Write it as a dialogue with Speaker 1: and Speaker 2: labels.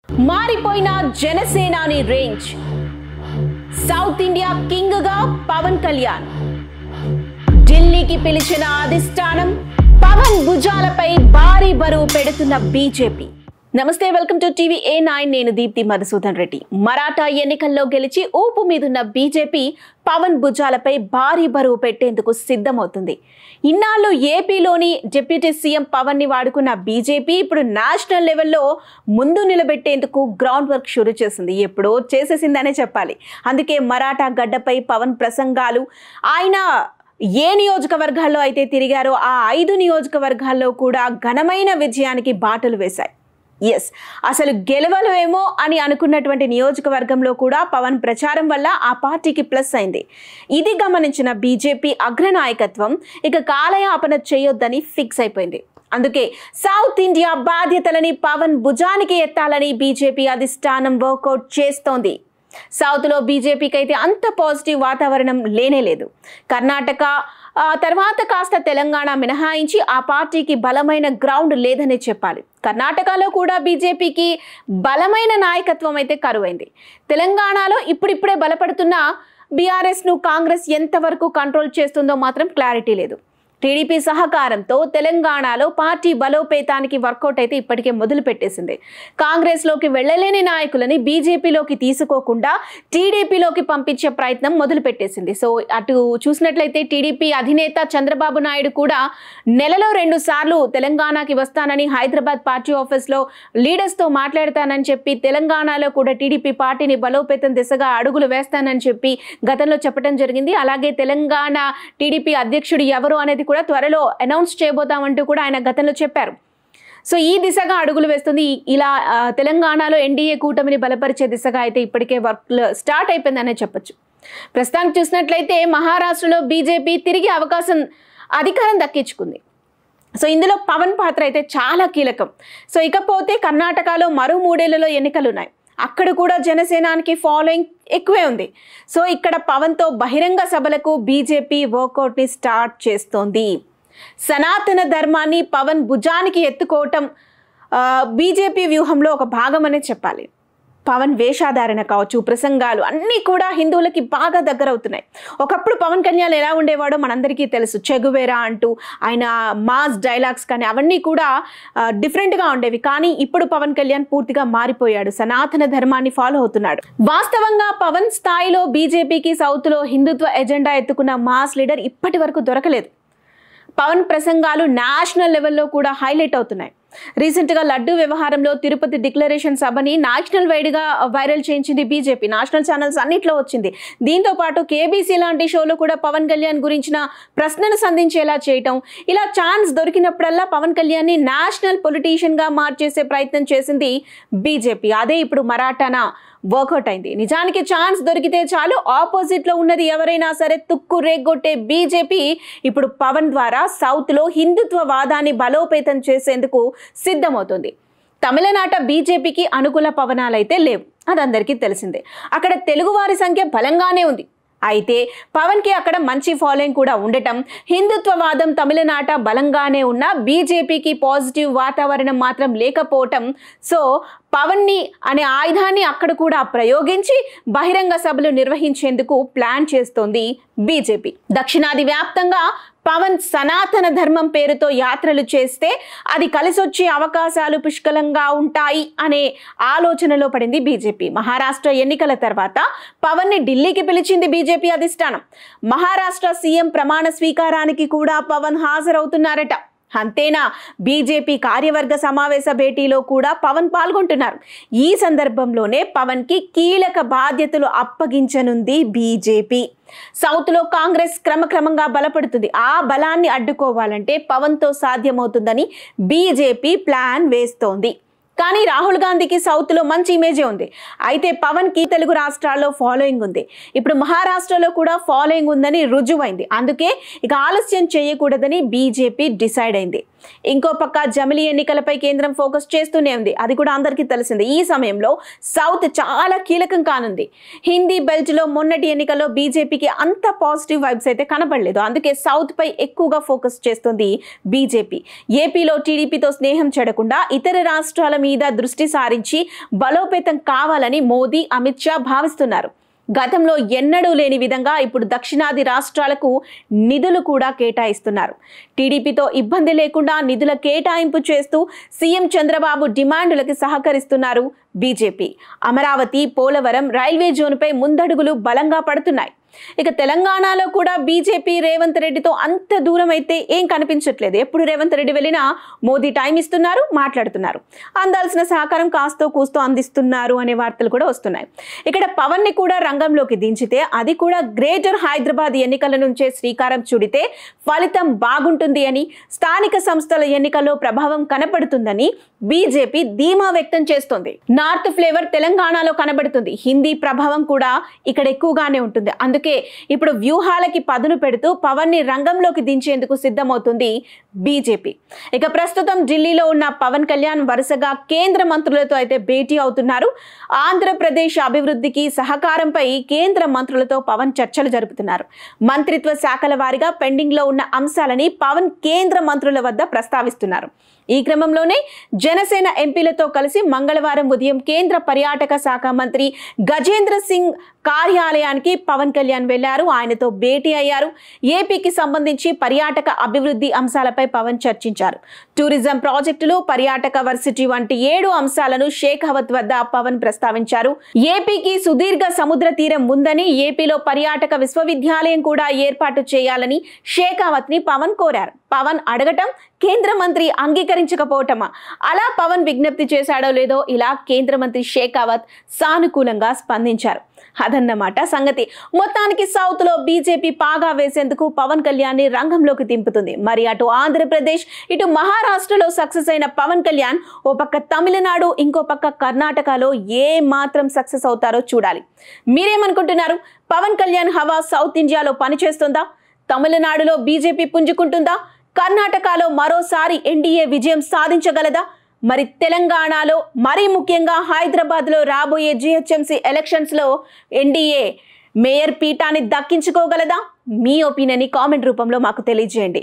Speaker 1: మారిపోయిన జనసేనాని range. South India king గా పవన్ కళ్యాణ్. ఢిల్లీకి పిలిచిన అధిష్టానం. పవన్ భుజాలపై భారీ బరువు పెడుతున్న బీజేపీ. నమస్తే, వెల్కమ్ టు టీవీ A9. నేను దీప్తి మధుసూదన్ రెడ్డి. మరాఠా ఎన్నికల్లో గెలిచి ఊపు మీదున్న బీజేపీ పవన్ భుజాలపై భారీ బరువు పెట్టేందుకు సిద్ధమవుతుంది. ఇన్నాళ్ళు ఏపీలోని డిప్యూటీ సీఎం పవన్ ని వాడుకున్న బీజేపీ ఇప్పుడు నేషనల్ లెవెల్లో ముందు నిలబెట్టేందుకు గ్రౌండ్ వర్క్ షురూ చేసింది. ఎప్పుడో చేసేసిందనే చెప్పాలి. అందుకే మరాఠా గడ్డపై పవన్ ప్రసంగాలు, ఆయన ఏ నియోజకవర్గాల్లో అయితే తిరిగారో ఆ 5 నియోజకవర్గాల్లో కూడా ఘనమైన విజయానికి బాటలు వేశాయి. అసలు గెలవలేమో అని అనుకున్నటువంటి నియోజకవర్గంలో కూడా పవన్ ప్రచారం వల్ల ఆ పార్టీకి ప్లస్ అయింది. ఇది గమనించిన బీజేపీ అగ్రనాయకత్వం ఇక కాలయాపన చేయొద్దని ఫిక్స్ అయిపోయింది. అందుకే సౌత్ ఇండియా బాధ్యతలని పవన్ భుజానికి ఎత్తాలని బీజేపీ అధిష్టానం వర్కౌట్ చేస్తోంది. సౌత్లో బీజేపీకి అయితే అంత పాజిటివ్ వాతావరణం లేనేలేదు. కర్ణాటక తర్వాత కాస్త తెలంగాణ మినహాయించి ఆ పార్టీకి బలమైన గ్రౌండ్ లేదనే చెప్పాలి. కర్ణాటకలో కూడా బీజేపీకి బలమైన నాయకత్వం అయితే కరువైంది. తెలంగాణలో ఇప్పుడిప్పుడే బలపడుతున్న బీఆర్ఎస్ను కాంగ్రెస్ ఎంతవరకు కంట్రోల్ చేస్తుందో మాత్రం క్లారిటీ లేదు. టీడీపీ సహకారంతో తెలంగాణలో పార్టీ బలోపేతానికి వర్కౌట్ అయితే ఇప్పటికే మొదలు పెట్టేసింది. కాంగ్రెస్లోకి వెళ్లలేని నాయకులని బీజేపీలోకి తీసుకోకుండా టీడీపీలోకి పంపించే ప్రయత్నం మొదలు పెట్టేసింది. సో అటు చూసినట్లయితే టీడీపీ అధినేత చంద్రబాబు నాయుడు కూడా నెలలో 2 సార్లు తెలంగాణకి వస్తానని హైదరాబాద్ పార్టీ ఆఫీస్లో లీడర్స్తో మాట్లాడతానని చెప్పి తెలంగాణలో కూడా టీడీపీ పార్టీని బలోపేతం దిశగా అడుగులు వేస్తానని చెప్పి గతంలో చెప్పడం జరిగింది. అలాగే తెలంగాణ టీడీపీ అధ్యక్షుడు ఎవరు అనేది కూడా త్వరలో అనౌన్స్ చేయబోతామంటూ కూడా ఆయన గతంలో చెప్పారు. సో ఈ దిశగా అడుగులు వేస్తుంది. ఇలా తెలంగాణలో ఎన్డీఏ కూటమిని బలపరిచే దిశగా అయితే ఇప్పటికే వర్క్ స్టార్ట్ అయిపోయిందనే చెప్పొచ్చు. ప్రస్తుతానికి చూసినట్లయితే మహారాష్ట్రలో బీజేపీ తిరిగి అధికారం దక్కించుకుంది. సో ఇందులో పవన్ పాత్ర అయితే చాలా కీలకం. సో ఇకపోతే కర్ణాటకలో మరో 3 ఏళ్లలో ఎన్నికలు ఉన్నాయి. అక్కడ కూడా జనసేనానికి ఫాలోయింగ్ ఎక్కువే ఉంది. సో ఇక్కడ పవన్తో బహిరంగ సభలకు బీజేపీ వర్కౌట్ని స్టార్ట్ చేస్తోంది. సనాతన ధర్మాన్ని పవన్ భుజానికి ఎత్తుకోవటం బీజేపీ వ్యూహంలో ఒక భాగం అనే చెప్పాలి. పవన్ వేషాధారణ కావచ్చు, ప్రసంగాలు అన్నీ కూడా హిందువులకి బాగా దగ్గర అవుతున్నాయి. ఒకప్పుడు పవన్ కళ్యాణ్ ఎలా ఉండేవాడో మనందరికీ తెలుసు. చెగువేరా అంటూ ఆయన మాస్ డైలాగ్స్ కానీ అవన్నీ కూడా డిఫరెంట్గా ఉండేవి. కానీ ఇప్పుడు పవన్ కళ్యాణ్ పూర్తిగా మారిపోయాడు. సనాతన ధర్మాన్ని ఫాలో అవుతున్నాడు. వాస్తవంగా పవన్ స్థాయిలో బీజేపీకి సౌత్లో హిందుత్వ ఎజెండా ఎత్తుకున్న మాస్ లీడర్ ఇప్పటి వరకు దొరకలేదు. పవన్ ప్రసంగాలు నేషనల్ లెవెల్లో కూడా హైలైట్ అవుతున్నాయి. రీసెంట్గా లడ్డూ వ్యవహారంలో తిరుపతి డిక్లరేషన్ సభని నేషనల్ వైడ్గా వైరల్ చేయించింది బీజేపీ. నేషనల్ ఛానల్స్ అన్నిట్లో వచ్చింది. దీంతో పాటు కేబీసీ లాంటి షోలో కూడా పవన్ కళ్యాణ్ గురించిన ప్రశ్నను సంధించేలా చేయటం, ఇలా ఛాన్స్ దొరికినప్పుడల్లా పవన్ కళ్యాణ్ని నేషనల్ పొలిటీషియన్గా మార్చేసే ప్రయత్నం చేసింది బీజేపీ. అదే ఇప్పుడు మరాఠానా వర్కౌట్ అయింది. నిజానికి ఛాన్స్ దొరికితే చాలు ఆపోజిట్లో ఉన్నది ఎవరైనా సరే తుక్కు రేగొట్టే బీజేపీ ఇప్పుడు పవన్ ద్వారా సౌత్లో హిందుత్వ వాదాన్ని బలోపేతం చేసేందుకు సిద్ధమవుతుంది. తమిళనాట బీజేపీకి అనుకూల పవనాలైతే లేవు, అదందరికీ తెలిసిందే. అక్కడ తెలుగువారి సంఖ్య బలంగానే ఉంది. అయితే పవన్కి అక్కడ మంచి ఫాలోయింగ్ కూడా ఉండటం, హిందుత్వవాదం తమిళనాట బలంగానే ఉన్న బీజేపీకి పాజిటివ్ వాతావరణం మాత్రం లేకపోవటం, సో పవన్ని అనే ఆయుధాన్ని అక్కడ కూడా ప్రయోగించి బహిరంగ సభలు నిర్వహించేందుకు ప్లాన్ చేస్తోంది బీజేపీ. దక్షిణాది వ్యాప్తంగా పవన్ సనాతన ధర్మం పేరుతో యాత్రలు చేస్తే అది కలిసొచ్చే అవకాశాలు పుష్కలంగా ఉంటాయి అనే ఆలోచనలో పడింది బీజేపీ. మహారాష్ట్ర ఎన్నికల తర్వాత పవన్ ని ఢిల్లీకి పిలిచింది బీజేపీ అధిష్టానం. మహారాష్ట్ర సీఎం ప్రమాణ స్వీకారానికి కూడా పవన్ హాజరవుతున్నారట. అంతేనా, బీజేపీ కార్యవర్గ సమావేశ భేటీలో కూడా పవన్ పాల్గొంటున్నారు. ఈ సందర్భంలోనే పవన్ కి కీలక బాధ్యతలు అప్పగించనుంది బీజేపీ. సౌత్లో కాంగ్రెస్ క్రమక్రమంగా బలపడుతుంది. ఆ బలాన్ని అడ్డుకోవాలంటే పవన్తో సాధ్యమవుతుందని బీజేపీ ప్లాన్ వేస్తోంది. కానీ రాహుల్ గాంధీకి సౌత్లో మంచి ఇమేజే ఉంది. అయితే పవన్కి తెలుగు రాష్ట్రాల్లో ఫాలోయింగ్ ఉంది. ఇప్పుడు మహారాష్ట్రలో కూడా ఫాలోయింగ్ ఉందని రుజువైంది. అందుకే ఇక ఆలస్యం చేయకూడదని బీజేపీ డిసైడ్ అయింది. ఇంకో పక్క జమిలీ ఎన్నికలపై కేంద్రం ఫోకస్ చేస్తూనే ఉంది. అది కూడా అందరికీ తెలిసింది. ఈ సమయంలో సౌత్ చాలా కీలకం కానుంది. హిందీ బెల్ట్ లో మొన్నటి ఎన్నికల్లో బీజేపీకి అంత పాజిటివ్ వైబ్స్ అయితే కనబడలేదు. అందుకే సౌత్ పై ఎక్కువగా ఫోకస్ చేస్తుంది బీజేపీ. ఏపీలో టీడీపీతో స్నేహం చెడకుండా ఇతర రాష్ట్రాల మీద దృష్టి సారించి బలోపేతం కావాలని మోదీ, అమిత్ షా భావిస్తున్నారు. గతంలో ఎన్నడూ లేని విధంగా ఇప్పుడు దక్షిణాది రాష్ట్రాలకు నిధులు కూడా కేటాయిస్తున్నారు. టీడీపీతో ఇబ్బంది లేకుండా నిధుల కేటాయింపు చేస్తూ సీఎం చంద్రబాబు డిమాండులకి సహకరిస్తున్నారు బీజేపీ. అమరావతి, పోలవరం రైల్వే జోన్పై ముందడుగులు బలంగా పడుతున్నాయి. ఇక తెలంగాణలో కూడా బీజేపీ రేవంత్ రెడ్డితో అంత దూరం అయితే ఏం కనిపించట్లేదు. ఎప్పుడు రేవంత్ రెడ్డి వెళ్ళినా మోదీ టైం ఇస్తున్నారు, మాట్లాడుతున్నారు. అందాల్సిన సహకారం కాస్తో కూస్తో అందిస్తున్నారు అనే వార్తలు కూడా వస్తున్నాయి. ఇక్కడ పవన్ ని కూడా రంగంలోకి దించితే, అది కూడా గ్రేటర్ హైదరాబాద్ ఎన్నికల నుంచే శ్రీకారం చుడితే ఫలితం బాగుంటుంది అని, స్థానిక సంస్థల ఎన్నికల్లో ప్రభావం కనపడుతుందని బీజేపీ ధీమా వ్యక్తం చేస్తోంది. నార్త్ ఫ్లేవర్ తెలంగాణలో కనబడుతుంది. హిందీ ప్రభావం కూడా ఇక్కడ ఎక్కువగానే ఉంటుంది. అందుకే ఇప్పుడు వ్యూహాలకి పదును పెడుతూ పవన్ ని రంగంలోకి దించేందుకు సిద్ధమవుతుంది బీజేపీ. ఇక ప్రస్తుతం ఢిల్లీలో ఉన్న పవన్ కళ్యాణ్ వరుసగా కేంద్ర మంత్రులతో అయితే భేటీ అవుతున్నారు. ఆంధ్రప్రదేశ్ అభివృద్ధికి సహకారంపై కేంద్ర మంత్రులతో పవన్ చర్చలు జరుపుతున్నారు. మంత్రిత్వ శాఖల వారీగా పెండింగ్ లో ఉన్న అంశాలని పవన్ కేంద్ర మంత్రుల వద్ద ప్రస్తావిస్తున్నారు. ఈ క్రమంలోనే జనసేన ఎంపీలతో కలిసి మంగళవారం ఉదయం కేంద్ర పర్యాటక శాఖ మంత్రి గజేంద్ర సింగ్ కార్యాలయానికి పవన్ కళ్యాణ్ వెళ్లారు. ఆయనతో భేటీ అయ్యారు. ఏపీకి సంబంధించి పర్యాటక అభివృద్ధి అంశాలపై పవన్ చర్చించారు. టూరిజం ప్రాజెక్టులు, పర్యాటక వర్సిటీ వంటి 7 అంశాలను షేకావత్ వద్ద పవన్ ప్రస్తావించారు. ఏపీకి సుదీర్ఘ సముద్ర తీరం ఉందని, ఏపీలో పర్యాటక విశ్వవిద్యాలయం కూడా ఏర్పాటు చేయాలని షేకావత్ ని పవన్ కోరారు. పవన్ అడగటం, కేంద్ర మంత్రి అంగీకరించకపోవటమా? అలా పవన్ విజ్ఞప్తి చేశాడో లేదో ఇలా కేంద్ర మంత్రి షేకావత్ సానుకూలంగా స్పందించారు. అదన్నమాట సంగతి. మొత్తానికి సౌత్ లో బీజేపీ పాగా వేసేందుకు పవన్ కళ్యాణ్ ని రంగంలోకి దింపుతుంది. మరి అటు ఆంధ్రప్రదేశ్, ఇటు మహారాష్ట్రలో సక్సెస్ అయిన పవన్ కళ్యాణ్ ఓ పక్క తమిళనాడు, ఇంకో పక్క కర్ణాటకలో ఏ మాత్రం సక్సెస్ అవుతారో చూడాలి. మీరేమనుకుంటున్నారు? పవన్ కళ్యాణ్ హవా సౌత్ ఇండియాలో పనిచేస్తుందా? తమిళనాడులో బీజేపీ పుంజుకుంటుందా? కర్ణాటకలో మరోసారి ఎన్డీఏ విజయం సాధించగలదా? మరి తెలంగాణలో, మరీ ముఖ్యంగా హైదరాబాద్ లో రాబోయే జీహెచ్ఎంసీ ఎలక్షన్స్ లో ఎన్డీఏ మేయర్ పీఠాన్ని దక్కించుకోగలదా? మీ ఒపీనియన్ ని కామెంట్ రూపంలో మాకు తెలియజేయండి.